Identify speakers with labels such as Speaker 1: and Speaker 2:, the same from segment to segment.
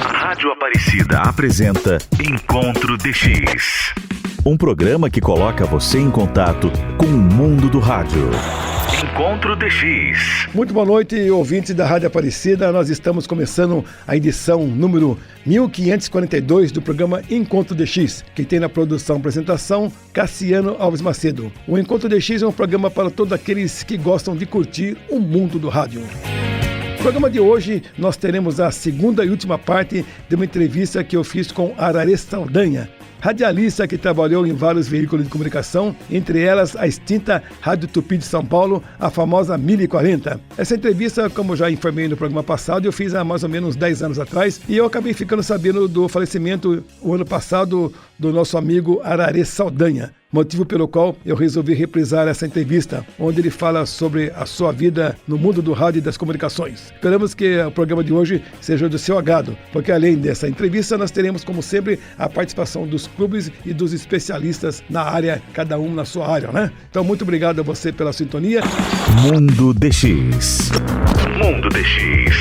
Speaker 1: A Rádio Aparecida apresenta Encontro DX, um programa que coloca você em contato com o mundo do rádio. Encontro DX.
Speaker 2: Muito boa noite, ouvintes da Rádio Aparecida. Nós estamos começando a edição número 1542 do programa Encontro DX, que tem na produção e apresentação Cassiano Alves Macedo. O Encontro DX é um programa para todos aqueles que gostam de curtir o mundo do rádio. No programa de hoje, nós teremos a segunda e última parte de uma entrevista que eu fiz com Ararê Saldanha, radialista que trabalhou em vários veículos de comunicação, entre elas a extinta Rádio Tupi de São Paulo, a famosa 1040. Essa entrevista, como já informei no programa passado, eu fiz há mais ou menos 10 anos atrás e eu acabei ficando sabendo do falecimento o ano passado do nosso amigo Ararê Saldanha. Motivo pelo qual eu resolvi reprisar essa entrevista, onde ele fala sobre a sua vida no mundo do rádio e das comunicações. Esperamos que o programa de hoje seja do seu agrado, porque além dessa entrevista, nós teremos, como sempre, a participação dos clubes e dos especialistas na área, cada um na sua área, né? Então, muito obrigado a você pela sintonia.
Speaker 1: Mundo DX. Mundo DX.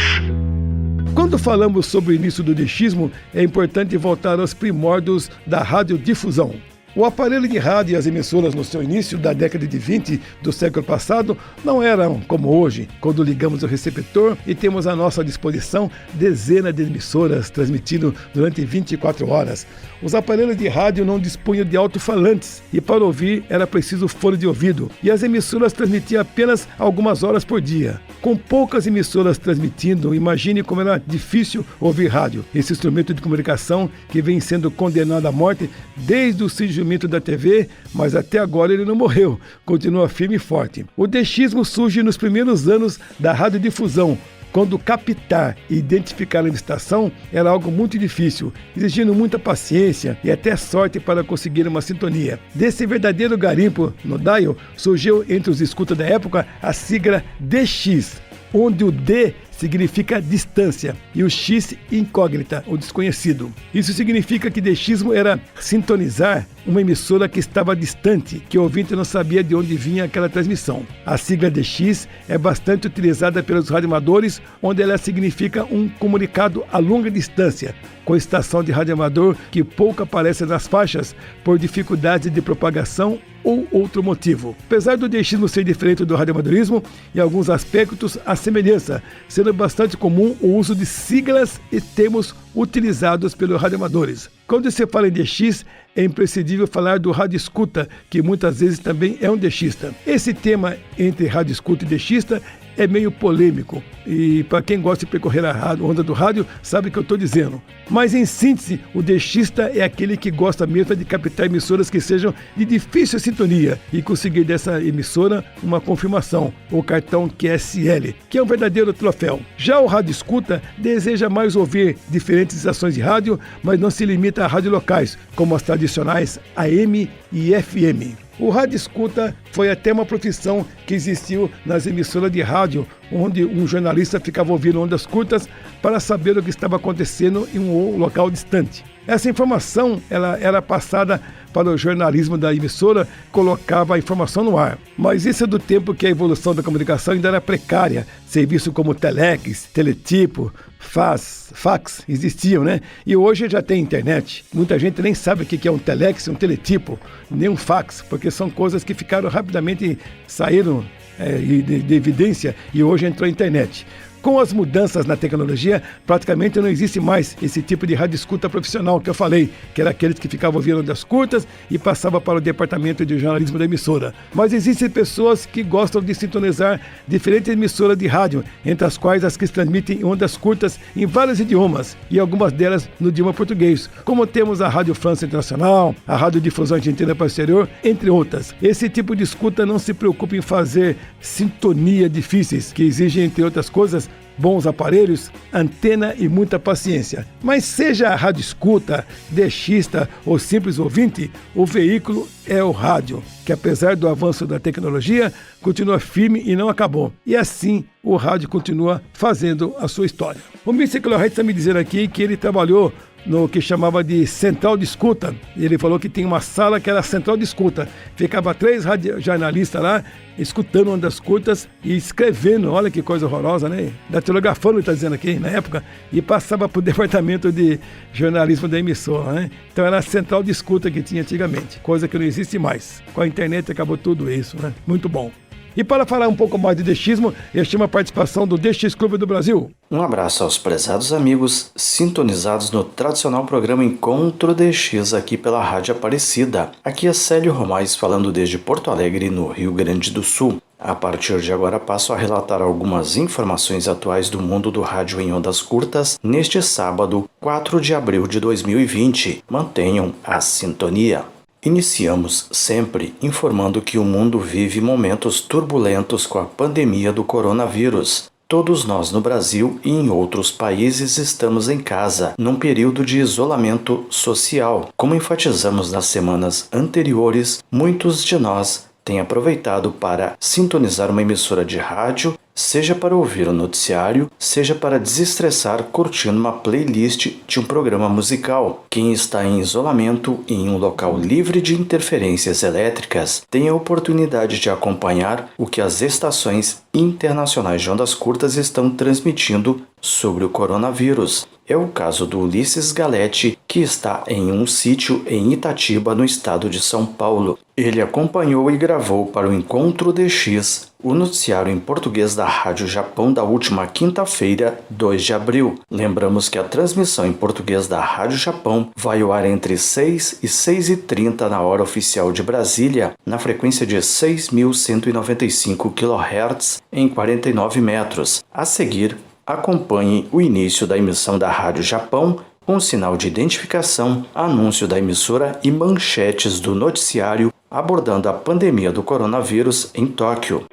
Speaker 2: Quando falamos sobre o início do DXismo, é importante voltar aos primórdios da radiodifusão. O aparelho de rádio e as emissoras no seu início da década de 20 do século passado não eram como hoje, quando ligamos o receptor e temos à nossa disposição dezenas de emissoras transmitindo durante 24 horas. Os aparelhos de rádio não dispunham de alto-falantes e para ouvir era preciso fone de ouvido, e as emissoras transmitiam apenas algumas horas por dia. Com poucas emissoras transmitindo, imagine como era difícil ouvir rádio, esse instrumento de comunicação que vem sendo condenado à morte desde o surgimento da TV, mas até agora ele não morreu, continua firme e forte. O DXismo surge nos primeiros anos da radiodifusão, quando captar e identificar uma estação era algo muito difícil, exigindo muita paciência e até sorte para conseguir uma sintonia. Desse verdadeiro garimpo no dial, surgiu entre os escutas da época a sigla DX, onde o D significa distância e o X incógnita, o desconhecido. Isso significa que DXismo era sintonizar uma emissora que estava distante, que o ouvinte não sabia de onde vinha aquela transmissão. A sigla DX é bastante utilizada pelos radioamadores, onde ela significa um comunicado a longa distância, com estação de radioamador que pouco aparece nas faixas por dificuldade de propagação ou outro motivo. Apesar do DXismo ser diferente do radioamadorismo, em alguns aspectos há semelhança, sendo bastante comum o uso de siglas e termos utilizados pelos radioamadores. Quando se fala em DX, é imprescindível falar do rádio escuta, que muitas vezes também é um DXista. Esse tema entre rádio escuta e DXista é meio polêmico, e para quem gosta de percorrer a onda do rádio, sabe o que eu estou dizendo. Mas em síntese, o DXista é aquele que gosta mesmo de captar emissoras que sejam de difícil sintonia e conseguir dessa emissora uma confirmação, o cartão QSL, que é um verdadeiro troféu. Já o rádio escuta deseja mais ouvir diferentes estações de rádio, mas não se limita a rádios locais, como as tradicionais AM e FM. O rádio escuta foi até uma profissão que existiu nas emissoras de rádio, onde um jornalista ficava ouvindo ondas curtas para saber o que estava acontecendo em um local distante. Essa informação ela era passada para o jornalismo da emissora, colocava a informação no ar. Mas isso é do tempo que a evolução da comunicação ainda era precária. Serviços como telex, teletipo, fax existiam, né? E hoje já tem internet. Muita gente nem sabe o que é um telex, um teletipo, nem um fax, porque são coisas que ficaram rapidamente, saíram de evidência e hoje entrou a internet. Com as mudanças na tecnologia, praticamente não existe mais esse tipo de rádio escuta profissional que eu falei, que era aqueles que ficavam ouvindo ondas curtas e passavam para o departamento de jornalismo da emissora. Mas existem pessoas que gostam de sintonizar diferentes emissoras de rádio, entre as quais as que transmitem ondas curtas em vários idiomas, e algumas delas no idioma português, como temos a Rádio França Internacional, a Rádio Difusão Argentina para o Exterior, entre outras. Esse tipo de escuta não se preocupa em fazer sintonia difíceis, que exigem, entre outras coisas, bons aparelhos, antena e muita paciência. Mas seja a rádio escuta, DXista ou simples ouvinte, o veículo é o rádio, que apesar do avanço da tecnologia, continua firme e não acabou. E assim, o rádio continua fazendo a sua história. O Mr. Clorette está me dizendo aqui que ele trabalhou no que chamava de central de escuta. Ele falou que tinha uma sala que era central de escuta. Ficava 3 jornalistas lá, escutando ondas curtas e escrevendo. Olha que coisa horrorosa, né? Datilografando, está dizendo aqui, na época, e passava para o departamento de jornalismo da emissora, né? Então era a central de escuta que tinha antigamente, coisa que não existe mais. Com a internet acabou tudo isso, né? Muito bom. E para falar um pouco mais de DXismo, eu chamo a participação do DX Clube do Brasil.
Speaker 3: Um abraço aos prezados amigos sintonizados no tradicional programa Encontro DX aqui pela Rádio Aparecida. Aqui é Célio Romais falando desde Porto Alegre, no Rio Grande do Sul. A partir de agora passo a relatar algumas informações atuais do mundo do rádio em ondas curtas neste sábado, 4 de abril de 2020. Mantenham a sintonia. Iniciamos sempre informando que o mundo vive momentos turbulentos com a pandemia do coronavírus. Todos nós no Brasil e em outros países estamos em casa, num período de isolamento social. Como enfatizamos nas semanas anteriores, muitos de nós têm aproveitado para sintonizar uma emissora de rádio, seja para ouvir o noticiário, seja para desestressar curtindo uma playlist de um programa musical. Quem está em isolamento e em um local livre de interferências elétricas tem a oportunidade de acompanhar o que as estações internacionais de ondas curtas estão transmitindo sobre o coronavírus. É o caso do Ulisses Galete, que está em um sítio em Itatiba, no estado de São Paulo. Ele acompanhou e gravou para o Encontro DX o noticiário em português da Rádio Japão da última quinta-feira, 2 de abril. Lembramos que a transmissão em português da Rádio Japão vai ao ar entre 6 e 6h30 na hora oficial de Brasília, na frequência de 6.195 kHz em 49 metros. A seguir, acompanhe o início da emissão da Rádio Japão com sinal de identificação, anúncio da emissora e manchetes do noticiário abordando a pandemia do coronavírus em Tóquio.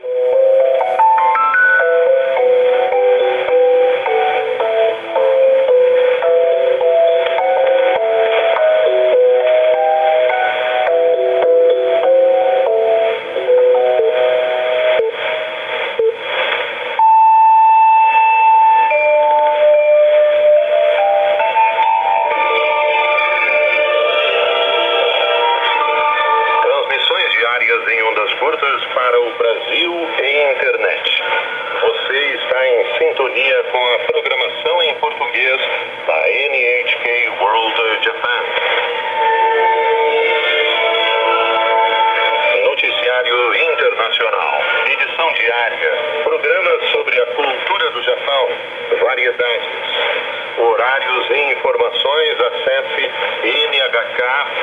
Speaker 4: Em ondas curtas para o Brasil e internet. Você está em sintonia com a programação em português da NHK World Japan. Noticiário Internacional. Edição diária. Programas sobre a cultura do Japão. Variedades. Horários e informações, acesse nhk.jp/POREUSE.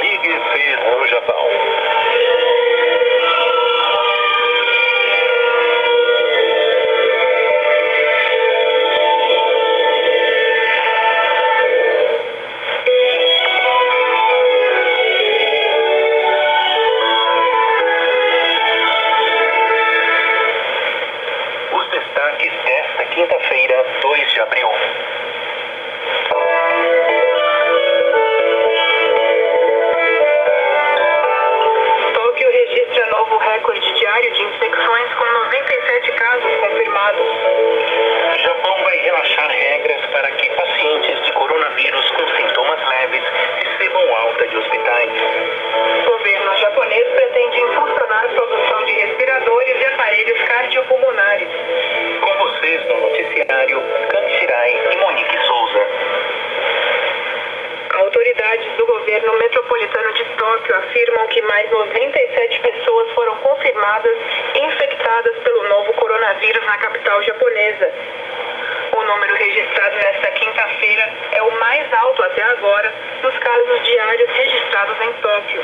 Speaker 4: Ligue-se no Japão. Desta quinta-feira, 2 de abril.
Speaker 5: Tóquio registra novo recorde diário de infecções com 97 casos confirmados.
Speaker 4: Japão vai relaxar regras para que pacientes de coronavírus com sintomas leves recebam alta de hospitais.
Speaker 5: O governo japonês pretende impulsionar a produção de respiradores e aparelhos cardiopulmonares.
Speaker 4: Com vocês no noticiário, Kanchirai e Monique Souza.
Speaker 5: Autoridades do governo metropolitano de Tóquio afirmam que mais 97 pessoas foram confirmadas infectadas pelo novo coronavírus na capital japonesa. O número registrado nesta quinta-feira é o mais alto até agora dos casos diários registrados em Tóquio.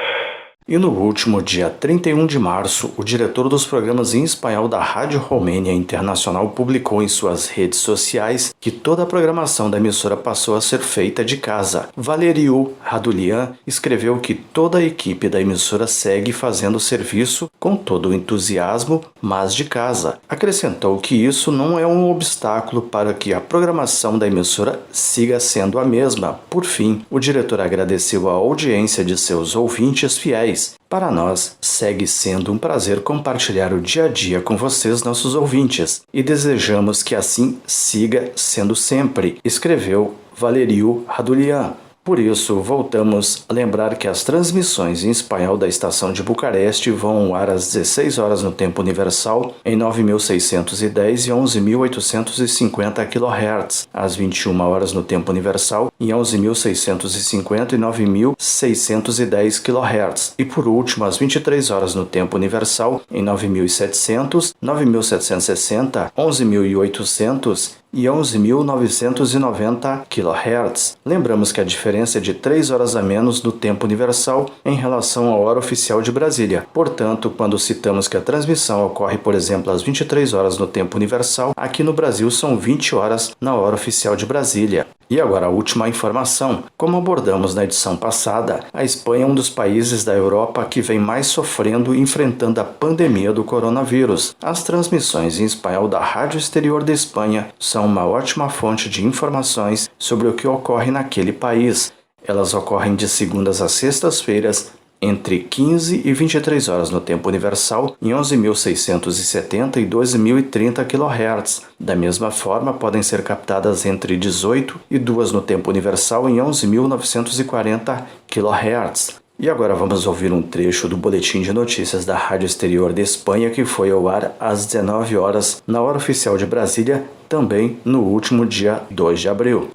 Speaker 3: E no último dia 31 de março, o diretor dos programas em espanhol da Rádio Romênia Internacional publicou em suas redes sociais que toda a programação da emissora passou a ser feita de casa. Valeriu Radulian escreveu que toda a equipe da emissora segue fazendo o serviço com todo o entusiasmo, mas de casa. Acrescentou que isso não é um obstáculo para que a programação da emissora siga sendo a mesma. Por fim, o diretor agradeceu a audiência de seus ouvintes fiéis sociais. Para nós, segue sendo um prazer compartilhar o dia a dia com vocês, nossos ouvintes, e desejamos que assim siga sendo sempre, escreveu Valeriu Radulian. Por isso, voltamos a lembrar que as transmissões em espanhol da estação de Bucareste vão ao ar às 16 horas no tempo universal em 9.610 e 11.850 kHz, às 21 horas no tempo universal em 11.650 e 9.610 kHz, e por último às 23 horas no tempo universal em 9.700, 9.760, 11.800 e 11.990 kHz. Lembramos que a diferença é de 3 horas a menos no tempo universal em relação à hora oficial de Brasília. Portanto, quando citamos que a transmissão ocorre, por exemplo, às 23 horas no tempo universal, aqui no Brasil são 20 horas na hora oficial de Brasília. E agora a última informação. Como abordamos na edição passada, a Espanha é um dos países da Europa que vem mais sofrendo e enfrentando a pandemia do coronavírus. As transmissões em espanhol da Rádio Exterior de Espanha são uma ótima fonte de informações sobre o que ocorre naquele país. Elas ocorrem de segundas a sextas-feiras, entre 15 e 23 horas no tempo universal, em 11.670 e 12.030 kHz. Da mesma forma, podem ser captadas entre 18 e 2 no tempo universal, em 11.940 kHz. E agora vamos ouvir um trecho do boletim de notícias da Rádio Exterior de Espanha, que foi ao ar às 19 horas, na hora oficial de Brasília, também no último dia 2 de abril.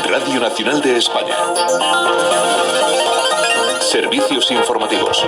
Speaker 6: Radio Nacional de España. Servicios informativos.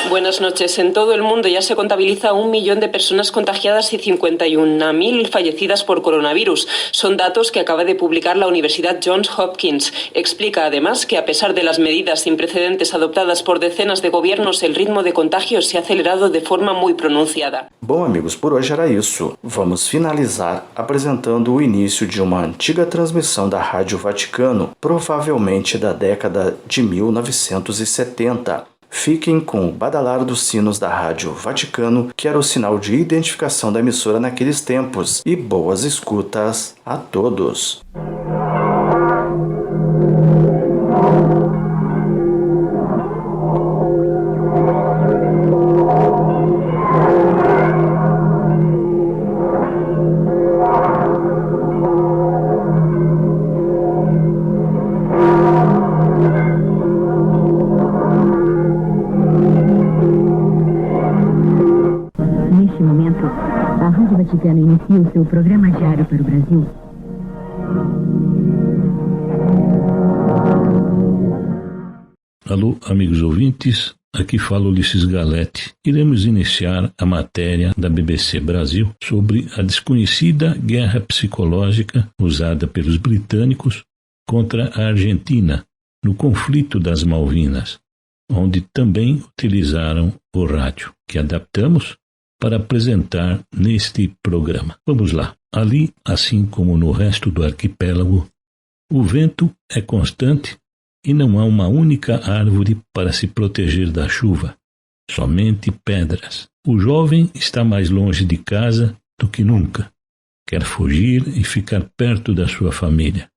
Speaker 7: Buenas noches. En todo el mundo ya se contabiliza 1 millón de personas contagiadas y 51.000 fallecidas por coronavirus. Son datos que acaba de publicar la Universidad Johns Hopkins. Explica además que a pesar de las medidas sin precedentes adoptadas por decenas de gobiernos, el ritmo de contagio se ha acelerado de forma muy pronunciada.
Speaker 3: Bom, amigos, por hoje era isso. Vamos finalizar apresentando o início de uma antiga transmissão da Rádio Vaticano, provavelmente da década de 1970. Fiquem com o badalar dos sinos da Rádio Vaticano, que era o sinal de identificação da emissora naqueles tempos. E boas escutas a todos!
Speaker 8: A Rádio Vaticano inicia o seu programa diário para o Brasil.
Speaker 9: Alô, amigos ouvintes, aqui fala Ulisses Galete. Iremos iniciar a matéria da BBC Brasil sobre a desconhecida guerra psicológica usada pelos britânicos contra a Argentina no conflito das Malvinas, onde também utilizaram o rádio, que adaptamos para apresentar neste programa. Vamos lá. Ali, assim como no resto do arquipélago, o vento é constante e não há uma única árvore para se proteger da chuva, somente pedras. O jovem está mais longe de casa do que nunca. Quer fugir e ficar perto da sua família.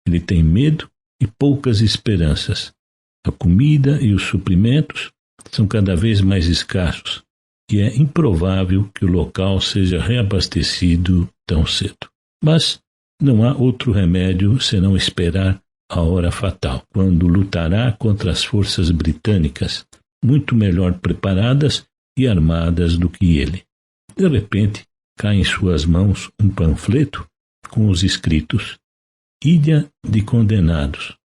Speaker 9: Ele tem medo e poucas esperanças. A comida e os suprimentos são cada vez mais escassos, e é improvável que o local seja reabastecido tão cedo. Mas não há outro remédio senão esperar a hora fatal, quando lutará contra as forças britânicas, muito melhor preparadas e armadas do que ele. De repente, cai em suas mãos um panfleto com os escritos Ilha de Condenados,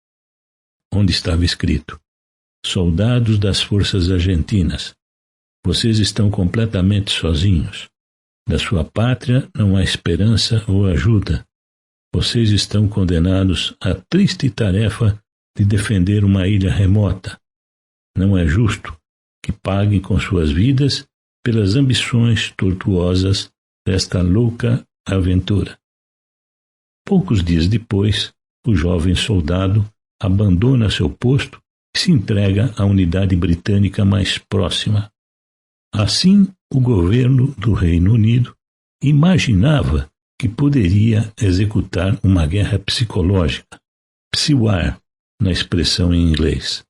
Speaker 9: onde estava escrito: Soldados das forças argentinas, vocês estão completamente sozinhos. Da sua pátria não há esperança ou ajuda. Vocês estão condenados à triste tarefa de defender uma ilha remota. Não é justo que paguem com suas vidas pelas ambições tortuosas desta louca aventura. Poucos dias depois, o jovem soldado abandona seu posto e se entrega à unidade britânica mais próxima. Assim, o governo do Reino Unido imaginava que poderia executar uma guerra psicológica, PSIWAR, na expressão em inglês.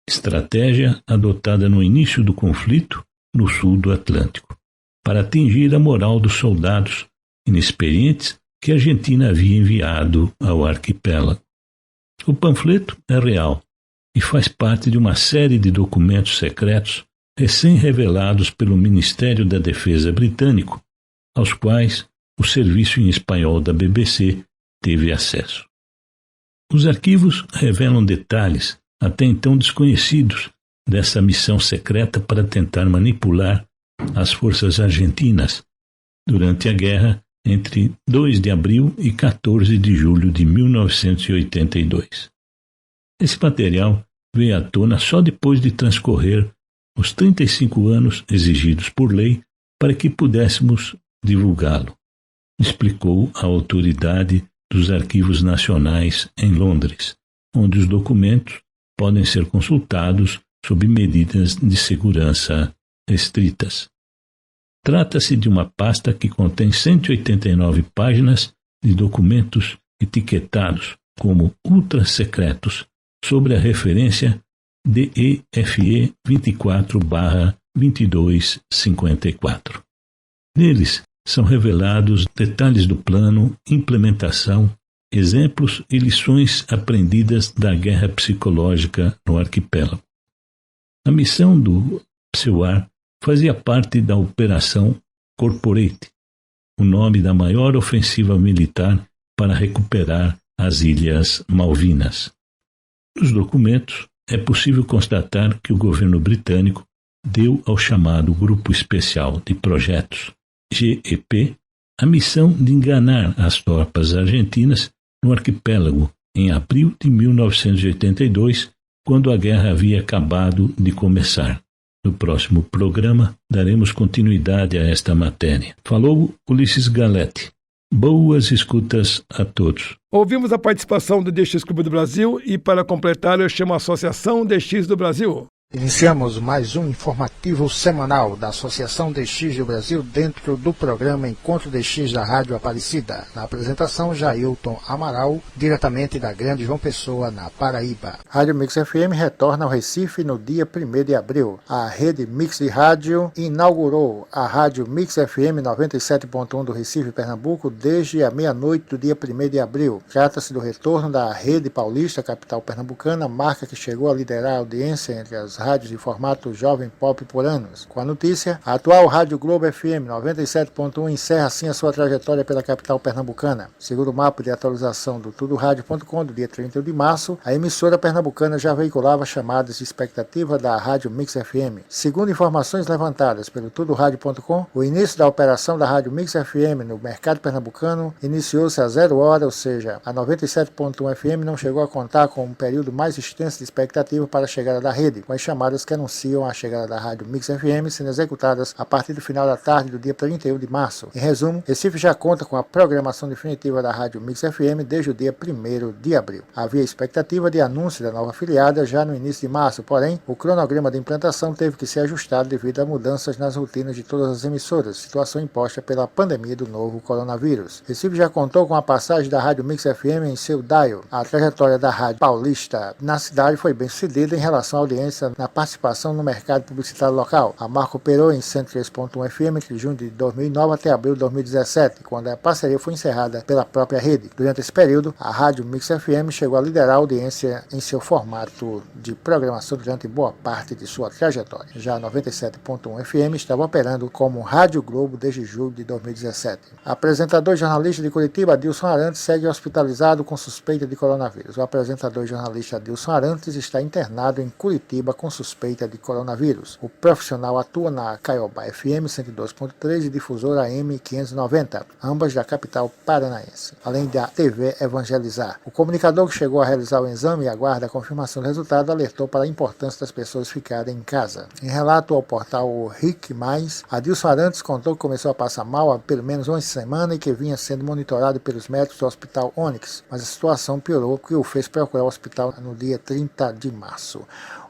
Speaker 9: Estratégia adotada no início do conflito no sul do Atlântico, para atingir a moral dos soldados inexperientes que a Argentina havia enviado ao arquipélago. O panfleto é real e faz parte de uma série de documentos secretos recém-revelados pelo Ministério da Defesa britânico, aos quais o serviço em espanhol da BBC teve acesso. Os arquivos revelam detalhes até então desconhecidos dessa missão secreta para tentar manipular as forças argentinas durante a guerra entre 2 de abril e 14 de julho de 1982. Esse material veio à tona só depois de transcorrer os 35 anos exigidos por lei para que pudéssemos divulgá-lo, explicou a autoridade dos Arquivos Nacionais em Londres, onde os documentos podem ser consultados sob medidas de segurança estritas. Trata-se de uma pasta que contém 189 páginas de documentos etiquetados como ultra-secretos sobre a referência DEFE 24/2254. Neles são revelados detalhes do plano, implementação, exemplos e lições aprendidas da guerra psicológica no arquipélago. A missão do PSIWAR fazia parte da Operação Corporate, o nome da maior ofensiva militar para recuperar as Ilhas Malvinas. Nos documentos, é possível constatar que o governo britânico deu ao chamado Grupo Especial de Projetos, GEP, a missão de enganar as tropas argentinas no arquipélago em abril de 1982, quando a guerra havia acabado de começar. No próximo programa, daremos continuidade a esta matéria. Falou Ulisses Galetti. Boas escutas a todos.
Speaker 2: Ouvimos a participação do DX Clube do Brasil e, para completar, eu chamo a Associação DX do Brasil.
Speaker 10: Iniciamos mais um informativo semanal da Associação DX do Brasil dentro do programa Encontro DX da Rádio Aparecida. Na apresentação, Jailton Amaral, diretamente da Grande João Pessoa, na Paraíba. Rádio Mix FM retorna ao Recife no dia 1º de abril. A rede Mix de Rádio inaugurou a Rádio Mix FM 97.1 do Recife, Pernambuco, desde a meia-noite do dia 1º de abril. Trata-se do retorno da Rede Paulista, capital pernambucana, marca que chegou a liderar a audiência entre as rádios de formato jovem pop por anos. Com a notícia, a atual Rádio Globo FM 97.1 encerra assim a sua trajetória pela capital pernambucana. Segundo o mapa de atualização do tudoradio.com do dia 31 de março, a emissora pernambucana já veiculava chamadas de expectativa da Rádio Mix FM. Segundo informações levantadas pelo tudoradio.com, o início da operação da Rádio Mix FM no mercado pernambucano iniciou-se a 0 hora, ou seja, a 97.1 FM não chegou a contar com um período mais extenso de expectativa para a chegada da rede, com as chamadas que anunciam a chegada da Rádio Mix FM sendo executadas a partir do final da tarde do dia 31 de março. Em resumo, Recife já conta com a programação definitiva da Rádio Mix FM desde o dia 1º de abril. Havia expectativa de anúncio da nova afiliada já no início de março, porém, o cronograma de implantação teve que ser ajustado devido a mudanças nas rotinas de todas as emissoras, situação imposta pela pandemia do novo coronavírus. Recife já contou com a passagem da Rádio Mix FM em seu dial. A trajetória da Rádio Paulista na cidade foi bem sucedida em relação à audiência na participação no mercado publicitário local. A marca operou em 103.1 FM entre junho de 2009 até abril de 2017, quando a parceria foi encerrada pela própria rede. Durante esse período, a Rádio Mix FM chegou a liderar a audiência em seu formato de programação durante boa parte de sua trajetória. Já a 97.1 FM estava operando como Rádio Globo desde julho de 2017. Apresentador e jornalista de Curitiba, Adilson Arantes, segue hospitalizado com suspeita de coronavírus. O apresentador e jornalista Adilson Arantes está internado em Curitiba com suspeita de coronavírus. O profissional atua na Caiobá FM 102.3 e difusora AM 590, ambas da capital paranaense, além da TV Evangelizar. O comunicador que chegou a realizar o exame e aguarda a confirmação do resultado alertou para a importância das pessoas ficarem em casa. Em relato ao portal RIC+, Adilson Arantes contou que começou a passar mal há pelo menos uma semana e que vinha sendo monitorado pelos médicos do Hospital Onyx, mas a situação piorou, que o fez procurar o hospital no dia 30 de março.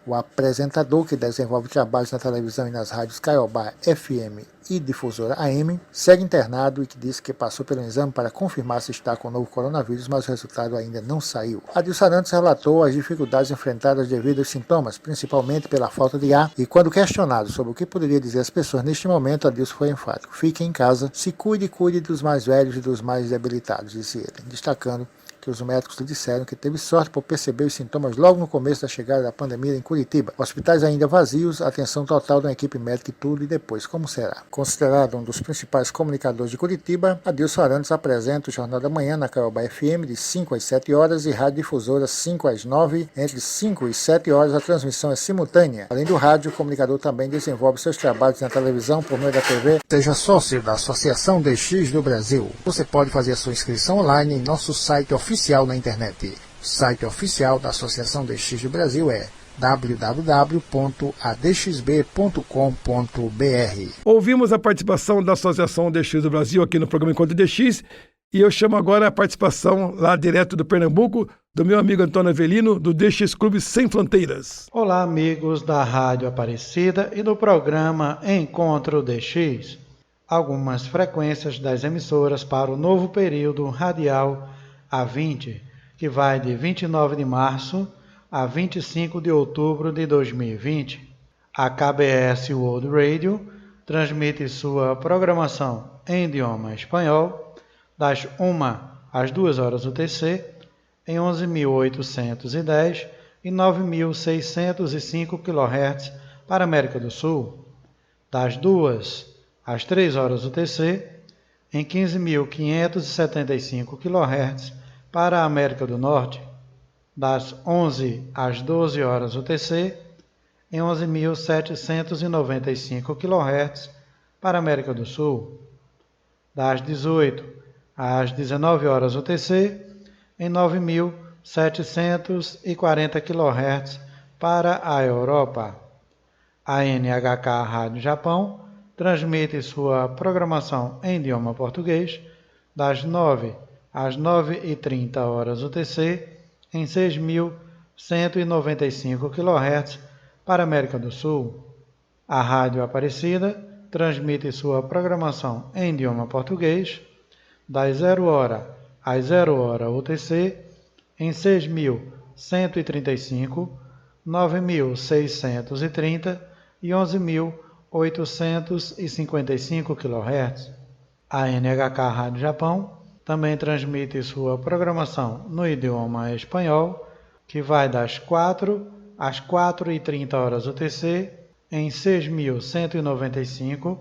Speaker 10: O apresentador, que desenvolve trabalhos na televisão e nas rádios Caiobá FM e Difusora AM, segue internado e que disse que passou pelo exame para confirmar se está com o novo coronavírus, mas o resultado ainda não saiu. Adilson Arantes relatou as dificuldades enfrentadas devido aos sintomas, principalmente pela falta de ar, e quando questionado sobre o que poderia dizer às pessoas neste momento, Adilson foi enfático: fiquem em casa, se cuide e cuide dos mais velhos e dos mais debilitados, disse ele, destacando que os médicos lhe disseram que teve sorte por perceber os sintomas logo no começo da chegada da pandemia em Curitiba. Hospitais ainda vazios, atenção total da equipe médica e tudo, e depois como será? Considerado um dos principais comunicadores de Curitiba, Adilson Arantes apresenta o Jornal da Manhã na Caiobá FM de 5 às 7 horas e Rádio Difusora 5 às 9. Entre 5 e 7 horas a transmissão é simultânea. Além do rádio, o comunicador também desenvolve seus trabalhos na televisão por meio da TV. Seja sócio da Associação DX do Brasil. Você pode fazer a sua inscrição online em nosso site oficial na internet. O site oficial da Associação DX do Brasil é www.adxb.com.br.
Speaker 2: Ouvimos a participação da Associação DX do Brasil aqui no programa Encontro DX e eu chamo agora a participação lá direto do Pernambuco do meu amigo Antônio Avelino, do DX Clube Sem Fronteiras.
Speaker 11: Olá, amigos da Rádio Aparecida e do programa Encontro DX. Algumas frequências das emissoras para o novo período radial A20, que vai de 29 de março a 25 de outubro de 2020. A KBS World Radio transmite sua programação em idioma espanhol das 1 às 2 horas UTC em 11.810 e 9.605 kHz para a América do Sul, das 2 às 3 horas UTC em 15.575 kHz para a América do Norte, das 11 às 12 horas UTC, em 11.795 kHz para a América do Sul, das 18 às 19 horas UTC, em 9.740 kHz para a Europa. A NHK Rádio Japão transmite sua programação em idioma português, das 9 às 9h30 horas UTC, em 6.195 kHz para a América do Sul. A Rádio Aparecida transmite sua programação em idioma português, das 0 hora às 0 hora UTC, em 6.135, 9.630 e 11.855 kHz. A NHK Rádio Japão também transmite sua programação no idioma espanhol, que vai das 4 às 4h30 horas UTC, em 6.195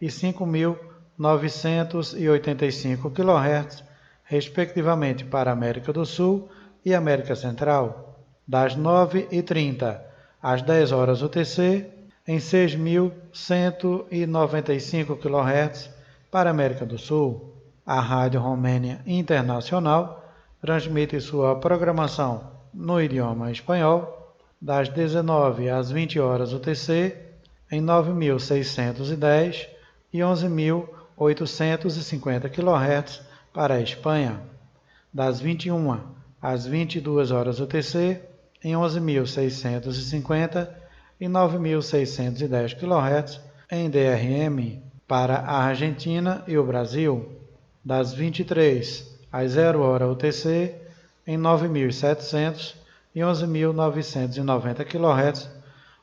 Speaker 11: e 5.985 kHz, respectivamente para a América do Sul e América Central, das 9h30 às 10 horas UTC, em 6.195 kHz para a América do Sul. A Rádio Romênia Internacional transmite sua programação no idioma espanhol, das 19 às 20 horas UTC, em 9.610 e 11.850 kHz para a Espanha, das 21 às 22 horas UTC, em 11.650 e 9.610 kHz em DRM para a Argentina e o Brasil, das 23 às 0 hora UTC, em 9.700 e 11.990 kHz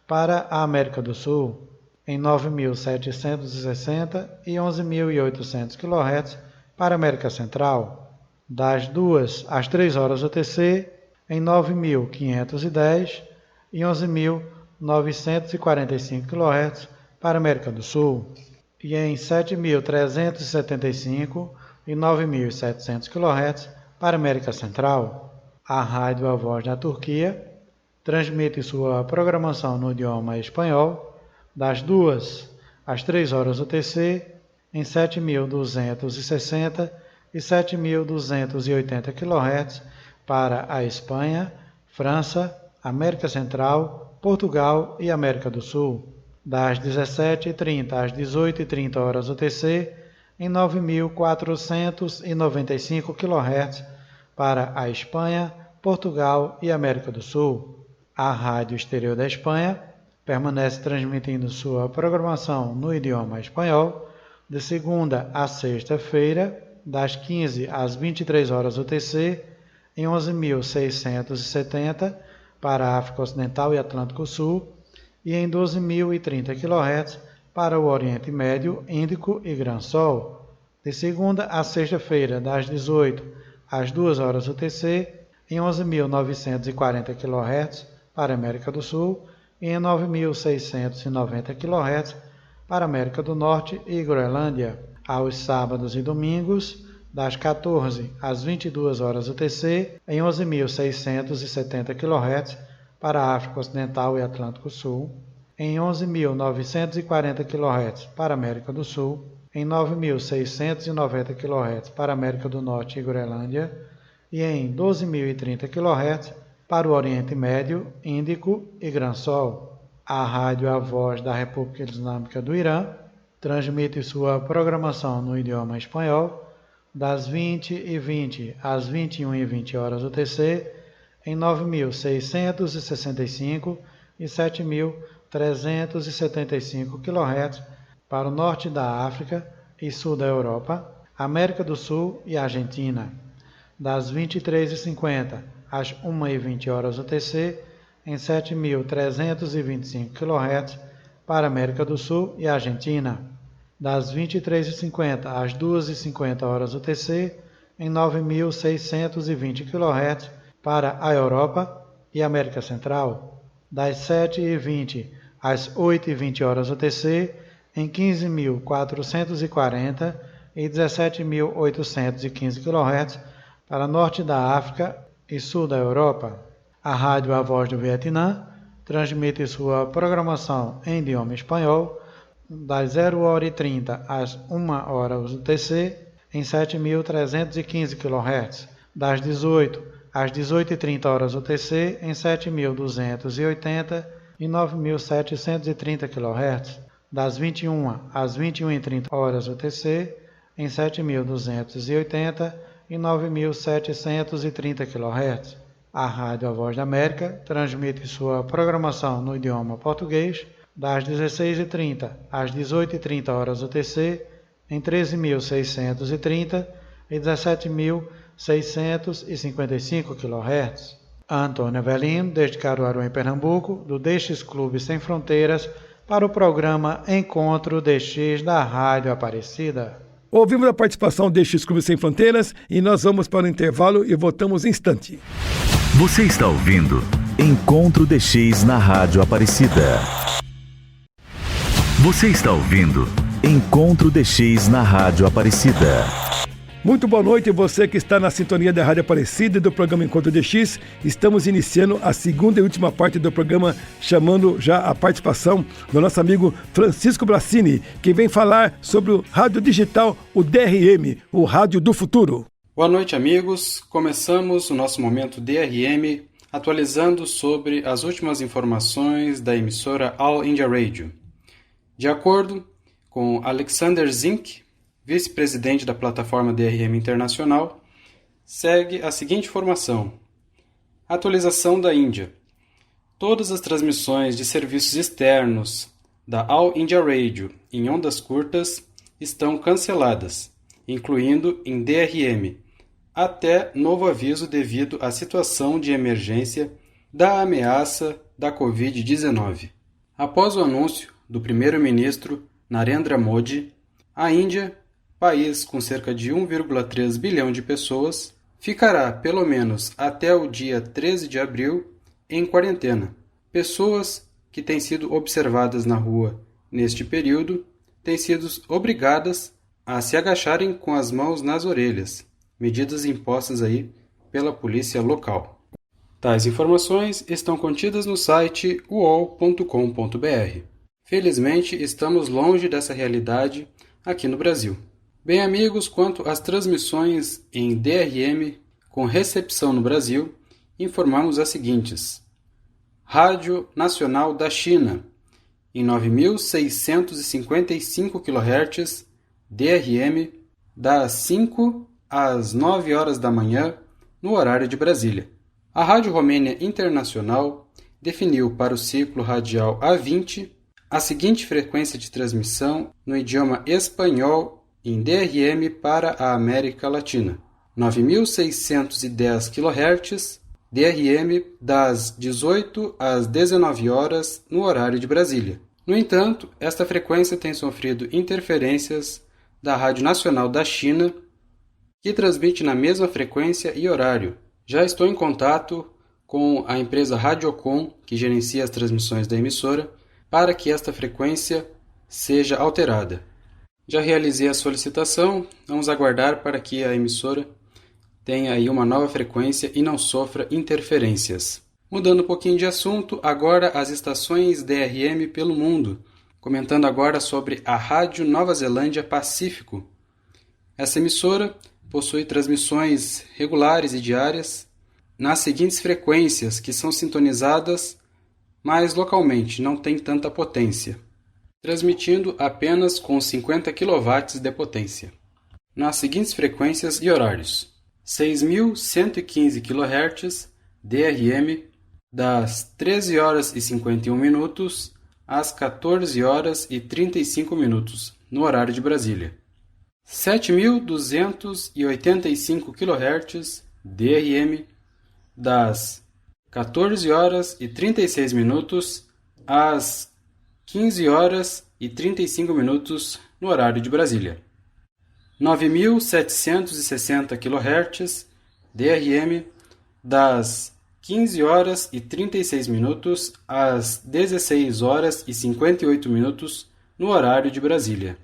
Speaker 11: para a América do Sul, em 9.760 e 11.800 kHz para a América Central, das 2 às 3 horas UTC, em 9.510 e 11.945 kHz para a América do Sul, e em 7.375 e 9.700 kHz para a América Central. A Rádio A Voz da Turquia transmite sua programação no idioma espanhol, das 2 às 3 horas UTC, em 7.260 e 7.280 kHz para a Espanha, França, América Central, Portugal e América do Sul, das 17h30 às 18h30 horas UTC, em 9.495 kHz para a Espanha, Portugal e América do Sul, A Rádio Exterior da Espanha permanece transmitindo sua programação no idioma espanhol de segunda a sexta-feira, das 15 às 23 horas UTC, em 11.670 para a África Ocidental e Atlântico Sul e em 12.030 kHz para o Oriente Médio, Índico e Gran Sol, de segunda a sexta-feira, das 18 às 2 horas UTC, em 11.940 kHz para a América do Sul e em 9.690 kHz para a América do Norte e Groenlândia, aos sábados e domingos, das 14 às 22 horas UTC, em 11.670 kHz para a África Ocidental e Atlântico Sul, em 11.940 kHz para a América do Sul, em 9.690 kHz para a América do Norte e Groenlândia e em 12.030 kHz para o Oriente Médio, Índico e Gran Sol. A Rádio A Voz da República Islâmica do Irã transmite sua programação no idioma espanhol das 20h20 às 21h20 horas UTC em 9.665 e 7.375 kHz para o norte da África e sul da Europa, América do Sul e Argentina, das 23h50 às 1h20 horas UTC em 7.325 kHz para a América do Sul e Argentina, das 23h50 às 2h50 horas UTC em 9.620 kHz para a Europa e América Central, das 7h20 às 8h20 horas UTC em 15.440 e 17.815 kHz para norte da África e sul da Europa. A Rádio A Voz do Vietnã transmite sua programação em idioma espanhol das 0h30 às 1h UTC em 7.315 kHz, das 18 às 18h30 horas UTC em 7.280 e 9.730 kHz, das 21 às 21h30 horas UTC em 7.280 e 9.730 kHz. A Rádio A Voz da América transmite sua programação no idioma português das 16h30 às 18h30 horas UTC em 13.630 e 17.655 kHz. Antônio Avelino, desde Caruaru, em Pernambuco, do DX Clube Sem Fronteiras, para o programa Encontro DX da Rádio Aparecida.
Speaker 2: Ouvimos a participação do DX Clube Sem Fronteiras e nós vamos para o intervalo e voltamos em instante.
Speaker 1: Você está ouvindo Encontro DX na Rádio Aparecida. Você está ouvindo Encontro DX na Rádio Aparecida.
Speaker 2: Muito boa noite, você que está na sintonia da Rádio Aparecida e do programa Encontro DX. Estamos iniciando a segunda e última parte do programa, chamando já a participação do nosso amigo Francisco Bracini, que vem falar sobre o rádio digital, o DRM, o rádio do futuro.
Speaker 12: Boa noite, amigos. Começamos o nosso momento DRM atualizando sobre as últimas informações da emissora All India Radio. De acordo com Alexander Zink, vice-presidente da plataforma DRM Internacional, segue a seguinte informação. Atualização da Índia. Todas as transmissões de serviços externos da All India Radio em ondas curtas estão canceladas, incluindo em DRM, até novo aviso devido à situação de emergência da ameaça da Covid-19. Após o anúncio do primeiro-ministro Narendra Modi, a Índia, país com cerca de 1,3 bilhão de pessoas, ficará pelo menos até o dia 13 de abril em quarentena. Pessoas que têm sido observadas na rua neste período têm sido obrigadas a se agacharem com as mãos nas orelhas, medidas impostas aí pela polícia local. Tais informações estão contidas no site uol.com.br. Felizmente, estamos longe dessa realidade aqui no Brasil. Bem, amigos, quanto às transmissões em DRM com recepção no Brasil, informamos as seguintes. Rádio Nacional da China, em 9.655 kHz, DRM, das 5 às 9 horas da manhã, no horário de Brasília. A Rádio Romênia Internacional, definiu para o ciclo radial A20 a seguinte frequência de transmissão no idioma espanhol em DRM para a América Latina: 9.610 kHz, DRM das 18 às 19 horas no horário de Brasília. No entanto, esta frequência tem sofrido interferências da Rádio Nacional da China, que transmite na mesma frequência e horário. Já estou em contato com a empresa Radiocom, que gerencia as transmissões da emissora, para que esta frequência seja alterada. Já realizei a solicitação, vamos aguardar para que a emissora tenha aí uma nova frequência e não sofra interferências. Mudando um pouquinho de assunto, agora as estações DRM pelo mundo, comentando agora sobre a Rádio Nova Zelândia Pacífico. Essa emissora possui transmissões regulares e diárias nas seguintes frequências, que são sintonizadas mais localmente, não tem tanta potência, transmitindo apenas com 50 kW de potência. Nas seguintes frequências e horários: 6.115 kHz DRM das 13 horas e 51 minutos às 14 horas e 35 minutos no horário de Brasília. 7.285 kHz DRM das 14 horas e 36 minutos às 15 horas e 35 minutos no horário de Brasília. 9.760 kHz DRM das 15 horas e 36 minutos às 16 horas e 58 minutos no horário de Brasília.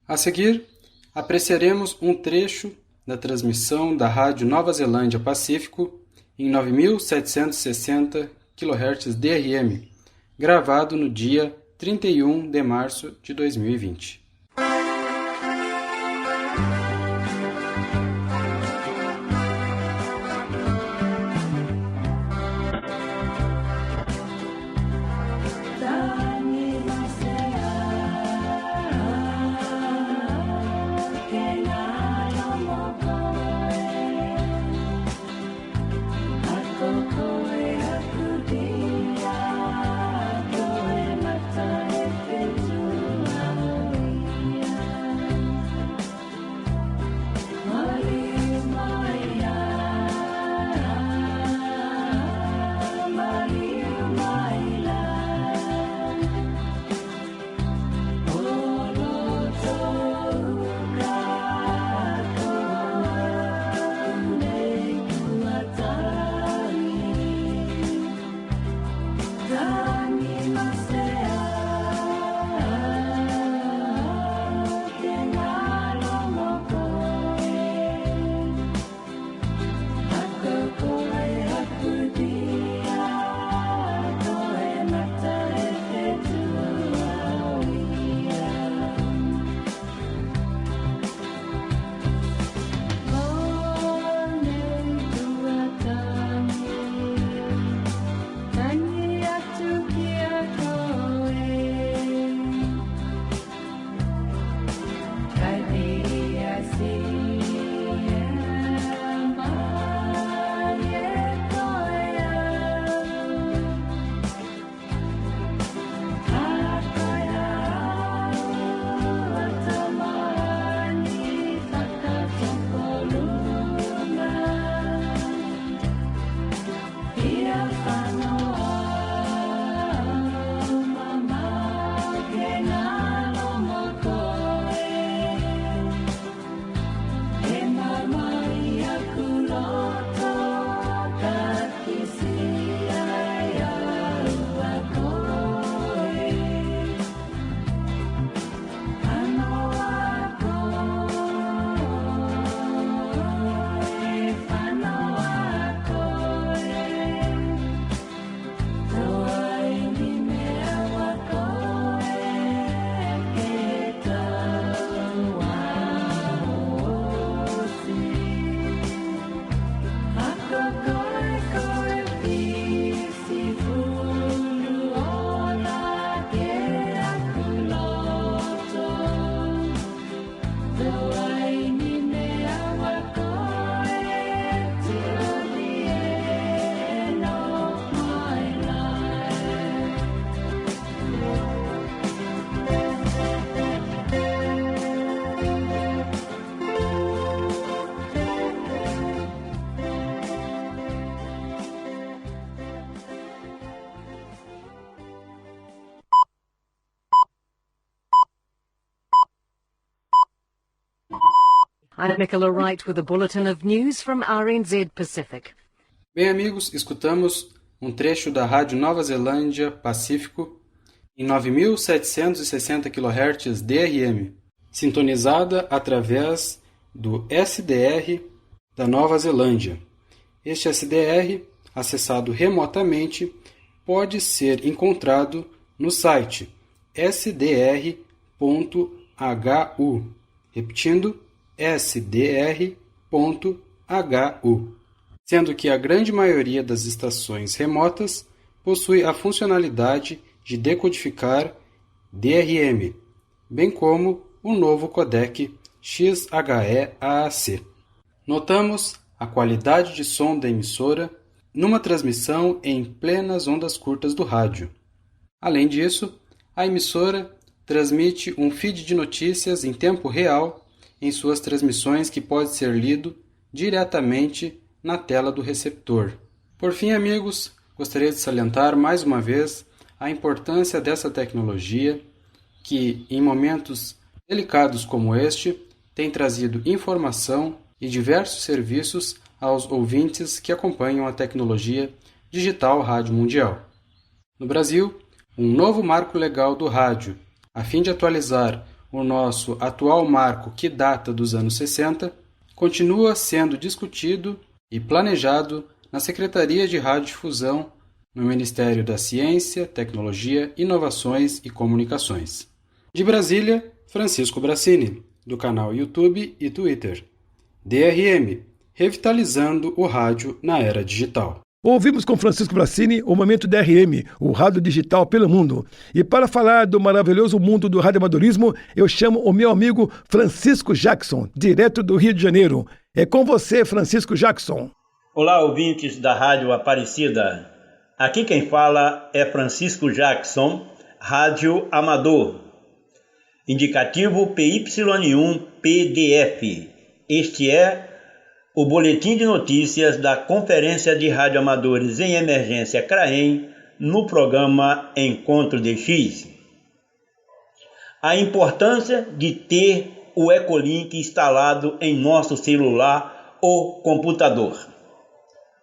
Speaker 12: A seguir, apreciaremos um trecho da transmissão da Rádio Nova Zelândia Pacífico em 9.760 kHz DRM, gravado no dia 31 de março de 2020.
Speaker 13: I'm Nicola Wright with a bulletin of news from RNZ Pacific.
Speaker 12: Bem, amigos, escutamos um trecho da Rádio Nova Zelândia Pacífico em 9.760 kHz DRM, sintonizada através do SDR da Nova Zelândia. Este SDR, acessado remotamente, pode ser encontrado no site sdr.hu, repetindo, sdr.hu, sendo que a grande maioria das estações remotas possui a funcionalidade de decodificar DRM, bem como o novo codec XHE-AAC. Notamos a qualidade de som da emissora numa transmissão em plenas ondas curtas do rádio. Além disso, a emissora transmite um feed de notícias em tempo real em suas transmissões que pode ser lido diretamente na tela do receptor. Por fim, amigos, gostaria de salientar mais uma vez a importância dessa tecnologia que, em momentos delicados como este, tem trazido informação e diversos serviços aos ouvintes que acompanham a tecnologia digital rádio mundial. No Brasil, um novo marco legal do rádio, a fim de atualizar o nosso atual marco que data dos anos 60, continua sendo discutido e planejado na Secretaria de Radiodifusão, no Ministério da Ciência, Tecnologia, Inovações e Comunicações. De Brasília, Francisco Brassini, do canal YouTube e Twitter. DRM, revitalizando o rádio na era digital.
Speaker 2: Ouvimos com Francisco Brassini o Momento DRM, o rádio digital pelo mundo. E para falar do maravilhoso mundo do radioamadorismo, eu chamo o meu amigo Francisco Jackson, direto do Rio de Janeiro. É com você, Francisco Jackson.
Speaker 14: Olá, ouvintes da Rádio Aparecida. Aqui quem fala é Francisco Jackson, rádio amador. Indicativo PY1PDF. Este é o boletim de notícias da Conferência de Radioamadores em Emergência CRAEM no programa Encontro DX. A importância de ter o Ecolink instalado em nosso celular ou computador.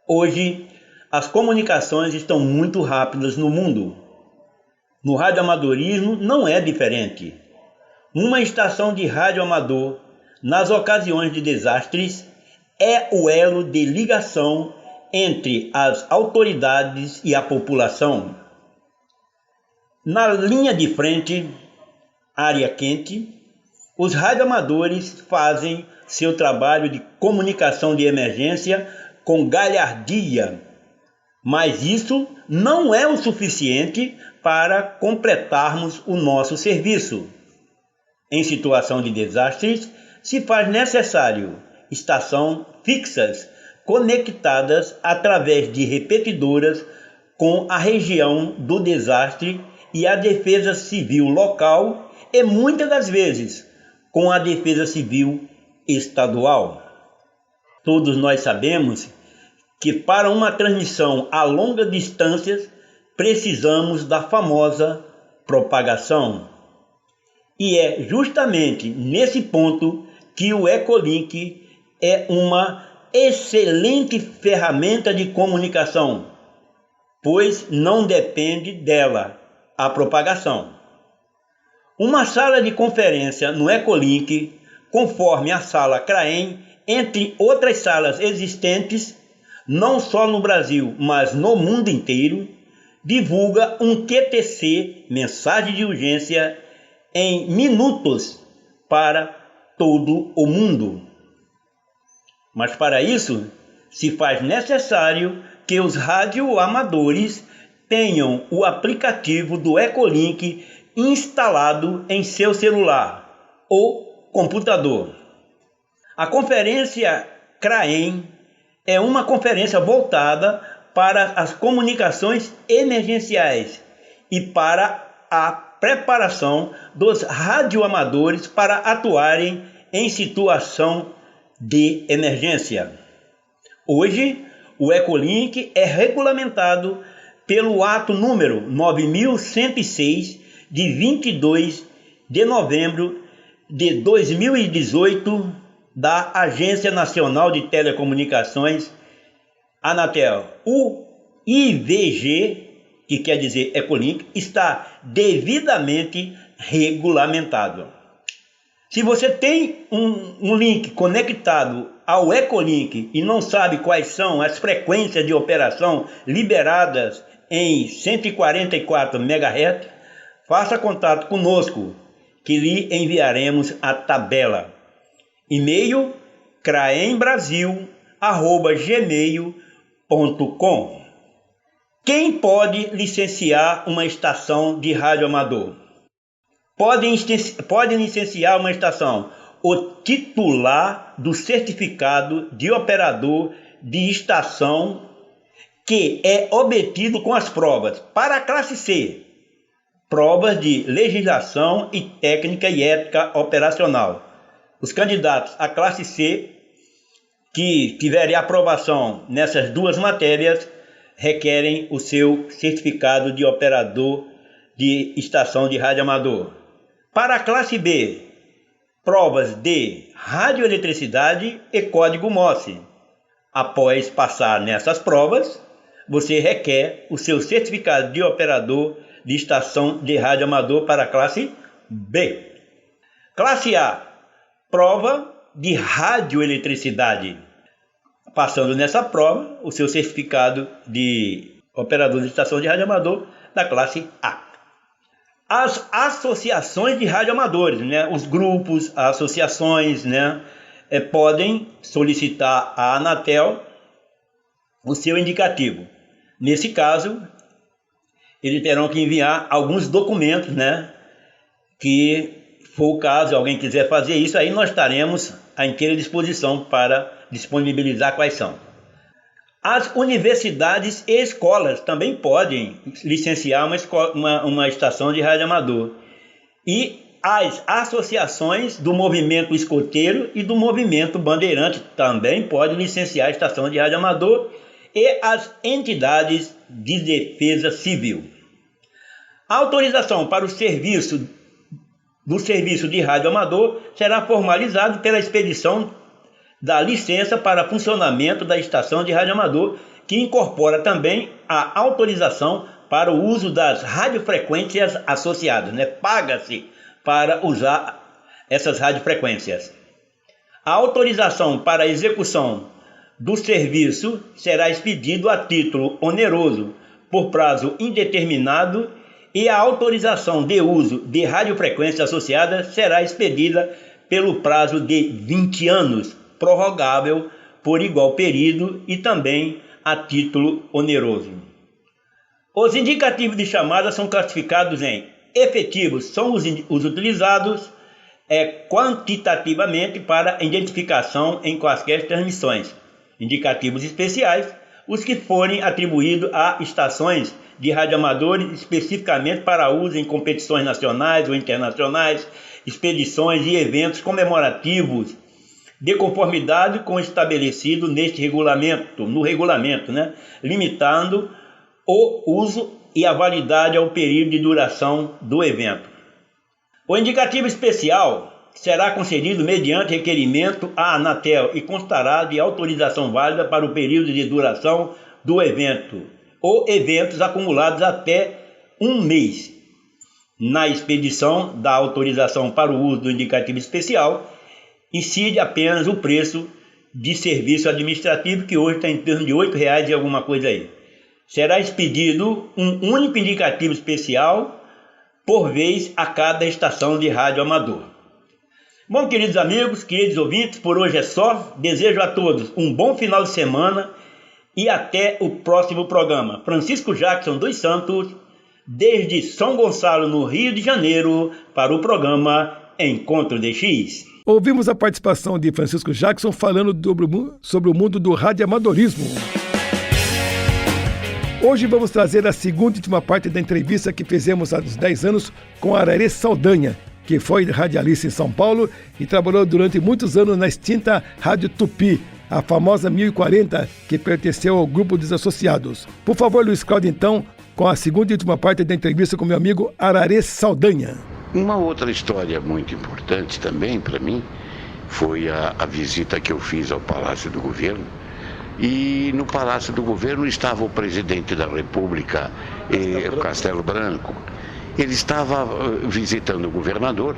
Speaker 14: Hoje, as comunicações estão muito rápidas no mundo. No radioamadorismo não é diferente. Uma estação de radioamador, nas ocasiões de desastres, é o elo de ligação entre as autoridades e a população. Na linha de frente, área quente, os radioamadores fazem seu trabalho de comunicação de emergência com galhardia, mas isso não é o suficiente para completarmos o nosso serviço. Em situação de desastres, se faz necessário estações fixas conectadas através de repetidoras com a região do desastre e a defesa civil local e muitas das vezes com a defesa civil estadual. Todos nós sabemos que para uma transmissão a longas distâncias precisamos da famosa propagação. E é justamente nesse ponto que o Ecolink é uma excelente ferramenta de comunicação, pois não depende dela a propagação. Uma sala de conferência no Ecolink, conforme a sala CRAEM, entre outras salas existentes, não só no Brasil, mas no mundo inteiro, divulga um QTC, mensagem de urgência, em minutos para todo o mundo. Mas para isso, se faz necessário que os radioamadores tenham o aplicativo do Ecolink instalado em seu celular ou computador. A conferência CRAEM é uma conferência voltada para as comunicações emergenciais e para a preparação dos radioamadores para atuarem em situação de emergência. Hoje, o Ecolink é regulamentado pelo ato número 9106 de 22 de novembro de 2018 da Agência Nacional de Telecomunicações, Anatel. O IVG, que quer dizer Ecolink, está devidamente regulamentado. Se você tem um link conectado ao Ecolink e não sabe quais são as frequências de operação liberadas em 144 MHz, faça contato conosco, que lhe enviaremos a tabela. E-mail craembrasil@gmail.com. Quem pode licenciar uma estação de rádio amador? Pode licenciar uma estação o titular do certificado de operador de estação que é obtido com as provas para a classe C, provas de legislação e técnica e ética operacional. Os candidatos à classe C que tiverem aprovação nessas duas matérias requerem o seu certificado de operador de estação de rádio amador. Para a classe B, provas de radioeletricidade e código Morse. Após passar nessas provas, você requer o seu certificado de operador de estação de rádio amador para a classe B. Classe A, prova de radioeletricidade. Passando nessa prova, o seu certificado de operador de estação de rádio amador da classe A. As associações de radioamadores, os grupos, as associações, podem solicitar à Anatel o seu indicativo. Nesse caso, eles terão que enviar alguns documentos, que for o caso, alguém quiser fazer isso, aí nós estaremos à inteira disposição para disponibilizar quais são. As universidades e escolas também podem licenciar uma estação de rádio amador. E as associações do movimento escoteiro e do movimento bandeirante também podem licenciar a estação de rádio amador, e as entidades de defesa civil. A autorização para o serviço de rádio amador será formalizado pela expedição da licença para funcionamento da estação de rádio amador, que incorpora também a autorização para o uso das radiofrequências associadas. Paga-se para usar essas radiofrequências. A autorização para a execução do serviço será expedido a título oneroso por prazo indeterminado, e a autorização de uso de radiofrequências associadas será expedida pelo prazo de 20 anos, prorrogável por igual período e também a título oneroso. Os indicativos de chamada são classificados em efetivos, são os utilizados quantitativamente para identificação em quaisquer transmissões. Indicativos especiais, os que forem atribuídos a estações de radioamadores especificamente para uso em competições nacionais ou internacionais, expedições e eventos comemorativos, de conformidade com o estabelecido no regulamento, limitando o uso e a validade ao período de duração do evento. O indicativo especial será concedido mediante requerimento à Anatel e constará de autorização válida para o período de duração do evento ou eventos acumulados até um mês. Na expedição da autorização para o uso do indicativo especial, incide apenas o preço de serviço administrativo, que hoje está em torno de R$ 8,00 e alguma coisa aí. Será expedido um único indicativo especial por vez a cada estação de rádio amador. Bom, queridos amigos, queridos ouvintes, por hoje é só. Desejo a todos um bom final de semana e até o próximo programa. Francisco Jackson dos Santos, desde São Gonçalo, no Rio de Janeiro, para o programa Encontro DX.
Speaker 2: Ouvimos a participação de Francisco Jackson falando sobre o mundo do radioamadorismo. Hoje vamos trazer a segunda e última parte da entrevista que fizemos há uns 10 anos com Ararê Saldanha, que foi radialista em São Paulo e trabalhou durante muitos anos na extinta Rádio Tupi, a famosa 1040, que pertenceu ao Grupo dos Associados. Por favor, Luiz Cláudio, então, com a segunda e última parte da entrevista com meu amigo Ararê Saldanha.
Speaker 15: Uma outra história muito importante também para mim foi a visita que eu fiz ao Palácio do Governo. E no Palácio do Governo estava o presidente da República, Castelo Branco. Ele estava visitando o governador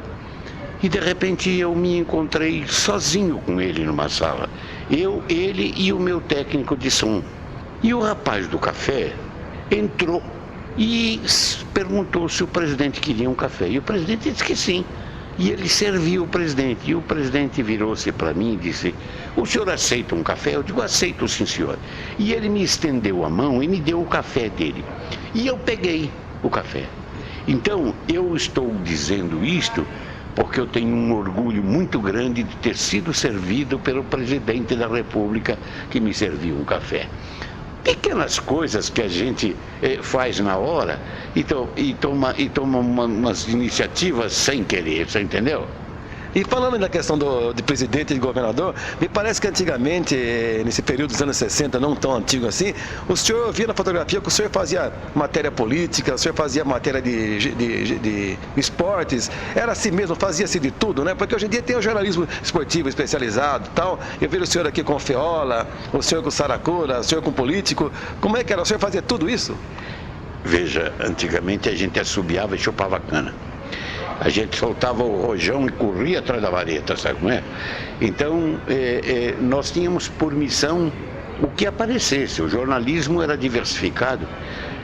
Speaker 15: e de repente eu me encontrei sozinho com ele numa sala. Eu, ele e o meu técnico de som. E o rapaz do café entrou e perguntou se o presidente queria um café. E o presidente disse que sim. E ele serviu o presidente. E o presidente virou-se para mim e disse: o senhor aceita um café? Eu digo: aceito, sim, senhor. E ele me estendeu a mão e me deu o café dele. E eu peguei o café. Então, eu estou dizendo isto porque eu tenho um orgulho muito grande de ter sido servido pelo presidente da República que me serviu um café. Pequenas coisas que a gente faz na hora e toma umas iniciativas sem querer, você entendeu?
Speaker 16: E falando da questão de presidente e de governador, me parece que antigamente, nesse período dos anos 60, não tão antigo assim, o senhor via na fotografia que o senhor fazia matéria política, o senhor fazia matéria de esportes, era assim mesmo, fazia-se de tudo, né? Porque hoje em dia tem o jornalismo esportivo especializado e tal. Eu vejo o senhor aqui com Feola, o senhor com Saracura, o senhor com político. Como é que era? O senhor fazia tudo isso?
Speaker 15: Veja, antigamente a gente assobiava e chupava cana. A gente soltava o rojão e corria atrás da vareta, sabe como é? Então, nós tínhamos por missão o que aparecesse. O jornalismo era diversificado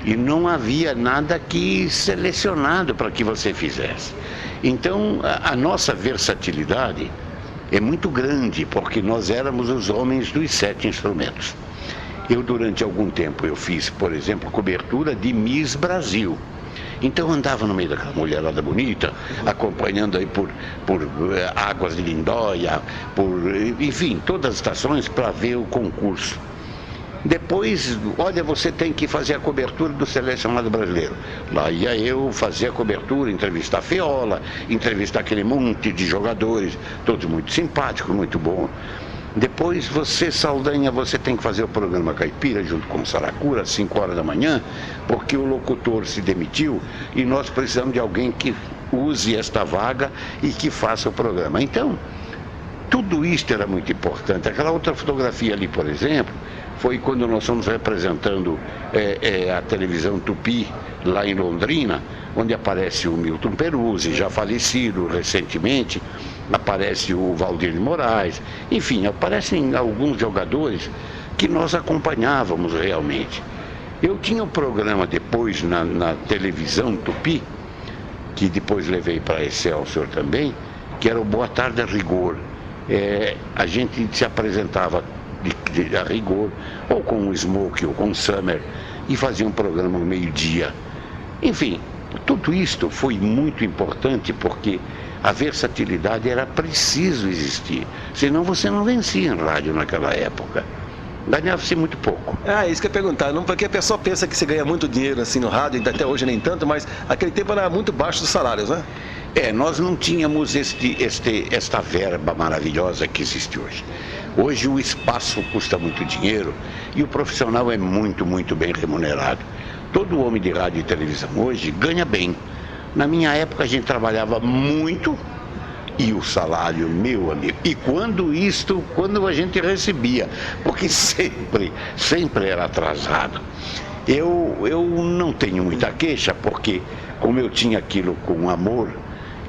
Speaker 15: e não havia nada que selecionado para que você fizesse. Então, a nossa versatilidade é muito grande, porque nós éramos os homens dos 7 instrumentos. Eu, durante algum tempo, eu fiz, por exemplo, cobertura de Miss Brasil. Então eu andava no meio daquela mulherada bonita, acompanhando aí por Águas de Lindóia, enfim, todas as estações para ver o concurso. Depois, olha, você tem que fazer a cobertura do selecionado brasileiro. Lá ia eu fazer a cobertura, entrevistar a Feola, entrevistar aquele monte de jogadores, todos muito simpáticos, muito bons. Depois você, Saldanha, você tem que fazer o programa Caipira junto com o Saracura, às 5 horas da manhã, porque o locutor se demitiu e nós precisamos de alguém que use esta vaga e que faça o programa. Então, tudo isso era muito importante. Aquela outra fotografia ali, por exemplo, foi quando nós fomos representando a televisão Tupi, lá em Londrina, onde aparece o Milton Peruzzi, já falecido recentemente, aparece o Valdir de Moraes, enfim, aparecem alguns jogadores que nós acompanhávamos realmente. Eu tinha um programa depois na televisão Tupi, que depois levei para Excelsior também, que era o Boa Tarde a Rigor. A gente se apresentava a rigor, ou com o Smoke, ou com o Summer, e fazia um programa ao meio-dia. Enfim, tudo isto foi muito importante porque a versatilidade era preciso existir, senão você não vencia em rádio naquela época. Ganhava-se muito pouco.
Speaker 16: Isso que eu ia perguntar, não, porque a pessoa pensa que se ganha muito dinheiro assim no rádio, até hoje nem tanto, mas aquele tempo era muito baixo dos salários, né?
Speaker 15: Nós não tínhamos esta verba maravilhosa que existe hoje. Hoje o espaço custa muito dinheiro e o profissional é muito, muito bem remunerado. Todo homem de rádio e televisão hoje ganha bem. Na minha época a gente trabalhava muito e o salário, meu amigo, e quando a gente recebia, porque sempre era atrasado. Eu não tenho muita queixa, porque como eu tinha aquilo com amor,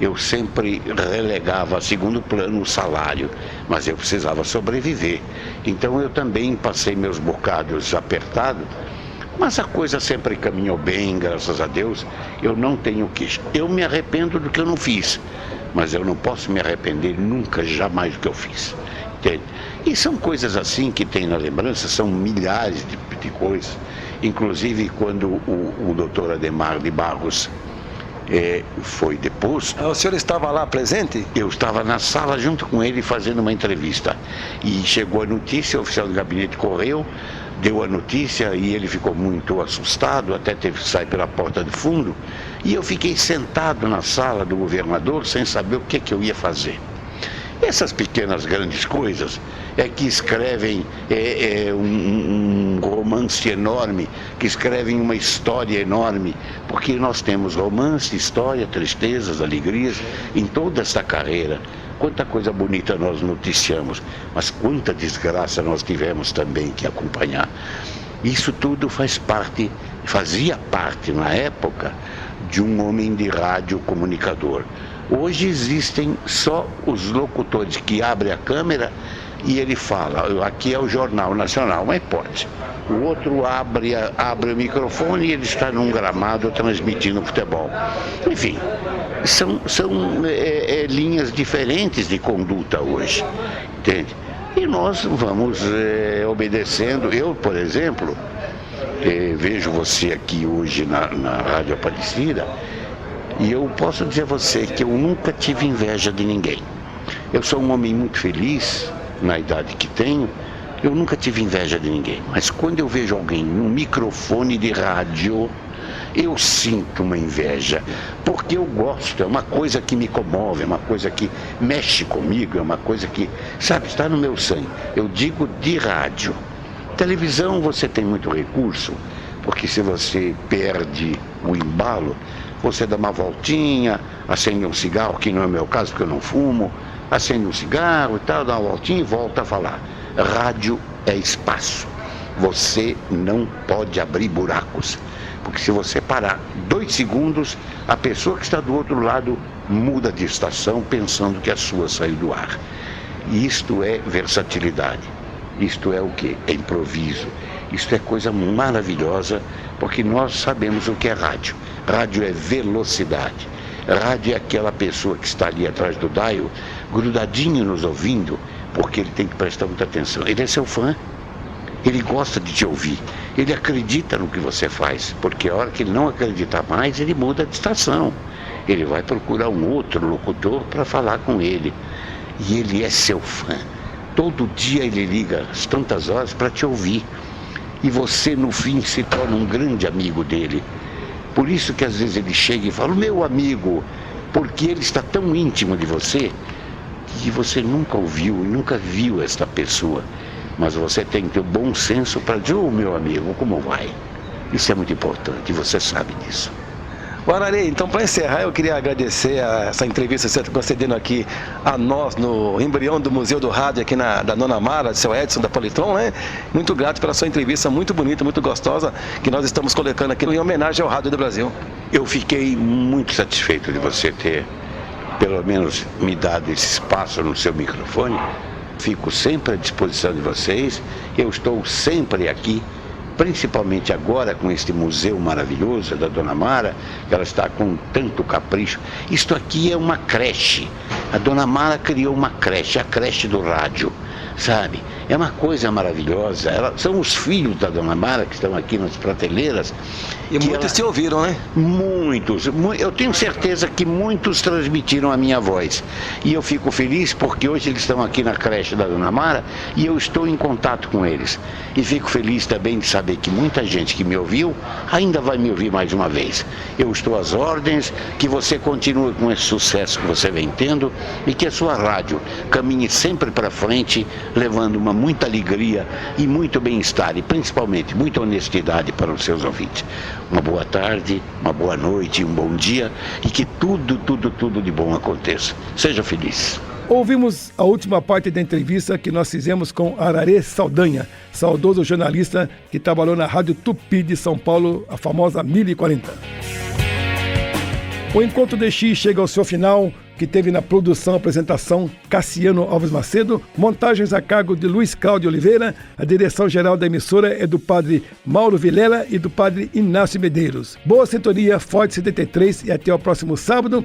Speaker 15: eu sempre relegava a segundo plano o salário, mas eu precisava sobreviver. Então eu também passei meus bocados apertados, mas a coisa sempre caminhou bem, graças a Deus. Eu não tenho queixa. Eu me arrependo do que eu não fiz, mas eu não posso me arrepender nunca, jamais do que eu fiz. Entende? E são coisas assim que tem na lembrança, são milhares de coisas. Inclusive quando o doutor Ademar de Barros foi deposto.
Speaker 16: O senhor estava lá presente?
Speaker 15: Eu estava na sala junto com ele fazendo uma entrevista. E chegou a notícia, o oficial do gabinete correu, deu a notícia e ele ficou muito assustado, até teve que sair pela porta de fundo. E eu fiquei sentado na sala do governador sem saber o que eu ia fazer. Essas pequenas grandes coisas que escrevem um romance enorme, que escrevem uma história enorme, porque nós temos romance, história, tristezas, alegrias em toda esta carreira. quanta coisa bonita nós noticiamos, mas quanta desgraça nós tivemos também que acompanhar. Isso tudo fazia parte na época de um homem de rádio comunicador. Hoje existem só os locutores que abrem a câmera e ele fala, aqui é o Jornal Nacional, mas pode. O outro abre o microfone e ele está num gramado transmitindo futebol. Enfim, são linhas diferentes de conduta hoje, entende? E nós vamos obedecendo. Eu, por exemplo, vejo você aqui hoje na Rádio Aparecida e eu posso dizer a você que eu nunca tive inveja de ninguém. Eu sou um homem muito feliz na idade que tenho, eu nunca tive inveja de ninguém. Mas quando eu vejo alguém num microfone de rádio, eu sinto uma inveja, porque eu gosto, é uma coisa que me comove, é uma coisa que mexe comigo, é uma coisa que, sabe, está no meu sangue. Eu digo de rádio. Televisão você tem muito recurso, porque se você perde o embalo, você dá uma voltinha, acende um cigarro, que não é o meu caso, porque eu não fumo, acende um cigarro e tal, dá uma voltinha e volta a falar. Rádio é espaço. Você não pode abrir buracos. Porque se você parar 2 segundos, a pessoa que está do outro lado muda de estação pensando que a sua saiu do ar. E isto é versatilidade. Isto é o quê? É improviso. Isto é coisa maravilhosa, porque nós sabemos o que é rádio. Rádio é velocidade. Rádio é aquela pessoa que está ali atrás do dial, grudadinho nos ouvindo, porque ele tem que prestar muita atenção. Ele é seu fã. Ele gosta de te ouvir, ele acredita no que você faz, porque a hora que ele não acreditar mais, ele muda de estação. Ele vai procurar um outro locutor para falar com ele. E ele é seu fã. Todo dia ele liga às tantas horas para te ouvir. E você, no fim, se torna um grande amigo dele. Por isso que às vezes ele chega e fala, meu amigo, porque ele está tão íntimo de você, que você nunca ouviu e nunca viu esta pessoa. Mas você tem que ter o bom senso para dizer, meu amigo, como vai? Isso é muito importante e você sabe disso.
Speaker 16: Ararê, então para encerrar eu queria agradecer essa entrevista que você está concedendo aqui a nós no embrião do Museu do Rádio aqui da Dona Mara, do seu Edson da Politron, né? Muito grato pela sua entrevista, muito bonita, muito gostosa, que nós estamos colocando aqui em homenagem ao Rádio do Brasil.
Speaker 15: Eu fiquei muito satisfeito de você ter pelo menos me dado esse espaço no seu microfone. Fico sempre à disposição de vocês, eu estou sempre aqui, principalmente agora com este museu maravilhoso da Dona Mara, que ela está com tanto capricho. Isto aqui é uma creche, a Dona Mara criou uma creche, a creche do rádio, sabe? É uma coisa maravilhosa, são os filhos da Dona Mara que estão aqui nas prateleiras.
Speaker 16: E muitos te ouviram, né?
Speaker 15: Muitos, eu tenho certeza que muitos transmitiram a minha voz. E eu fico feliz porque hoje eles estão aqui na creche da Dona Mara e eu estou em contato com eles. E fico feliz também de saber que muita gente que me ouviu ainda vai me ouvir mais uma vez. Eu estou às ordens, que você continue com esse sucesso que você vem tendo e que a sua rádio caminhe sempre para frente, levando muita alegria e muito bem-estar e principalmente muita honestidade para os seus ouvintes. Uma boa tarde, uma boa noite, um bom dia e que tudo de bom aconteça. Seja feliz.
Speaker 2: Ouvimos a última parte da entrevista que nós fizemos com Ararê Saldanha, saudoso jornalista que trabalhou na Rádio Tupi de São Paulo, a famosa 1040. O Encontro DX chega ao seu final, que teve na produção e apresentação Cassiano Alves Macedo, montagens a cargo de Luiz Cláudio Oliveira, a direção geral da emissora é do padre Mauro Vilela e do padre Inácio Medeiros. Boa sintonia, Forte 73 e até o próximo sábado,